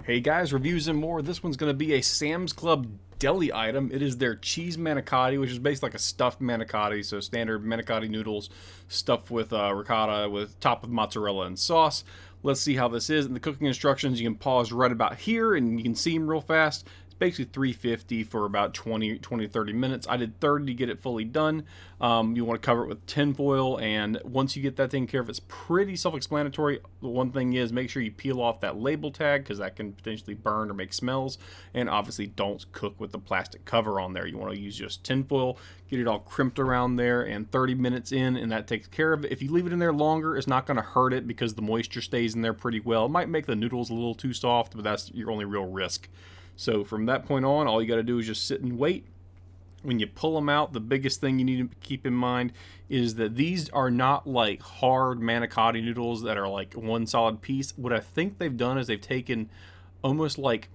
Hey guys, reviews and more. This one's going to be a Sam's Club deli item. It is their Cheese Manicotti, which is basically like a stuffed manicotti, so standard manicotti noodles stuffed with ricotta, with topped with mozzarella and sauce. Let's see how this is. In the cooking instructions, you can pause right about here and you can see them real fast. Basically 350 for about 20 30 minutes. I did 30 to get it fully done. You want to cover it with tin foil, and once you get that taken care of, it's pretty self-explanatory. The one thing is, make sure you peel off that label tag because that can potentially burn or make smells, and obviously don't cook with the plastic cover on there. You want to use just tin foil, get it all crimped around there, and 30 minutes in, and that takes care of it. If you leave it in there longer, it's not going to hurt it because the moisture stays in there pretty well. It might make the noodles a little too soft, but that's your only real risk. So from that point on, all you got to do is just sit and wait. When you pull them out, the biggest thing you need to keep in mind is that these are not like hard manicotti noodles that are like one solid piece. What I think they've done is they've taken almost like,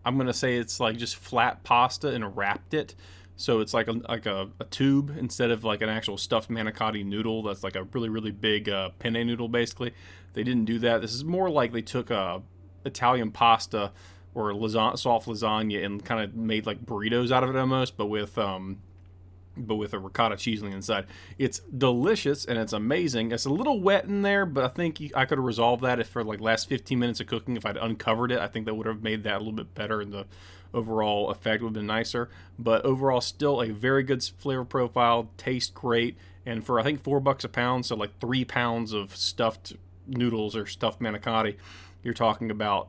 I'm going to say it's like just flat pasta and wrapped it. So it's like a tube instead of like an actual stuffed manicotti noodle that's like a really, really big penne noodle basically. They didn't do that. This is more like they took a Italian pasta or soft lasagna and kind of made like burritos out of it almost, but with a ricotta cheese on the inside. It's delicious and it's amazing. It's a little wet in there, but I think I could have resolved that if for like last 15 minutes of cooking, if I'd uncovered it, I think that would have made that a little bit better and the overall effect would have been nicer. But overall, still a very good flavor profile, tastes great, and for I think $4 a pound, so like 3 pounds of stuffed noodles or stuffed manicotti, you're talking about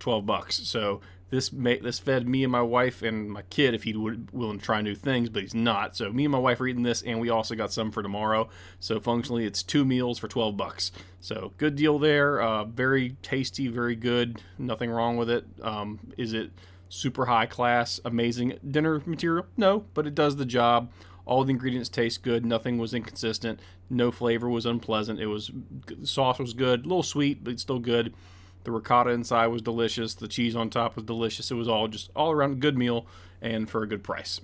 $12. So this fed me and my wife and my kid if he would willing to try new things, but he's not. So me and my wife are eating this, and we also got some for tomorrow. So functionally, it's 2 meals for $12. So good deal there. Very tasty, very good. Nothing wrong with it. Is it super high class, amazing dinner material? No, but it does the job. All the ingredients taste good. Nothing was inconsistent. No flavor was unpleasant. The sauce was good, a little sweet, but it's still good. The ricotta inside was delicious. The cheese on top was delicious. It was all around a good meal and for a good price.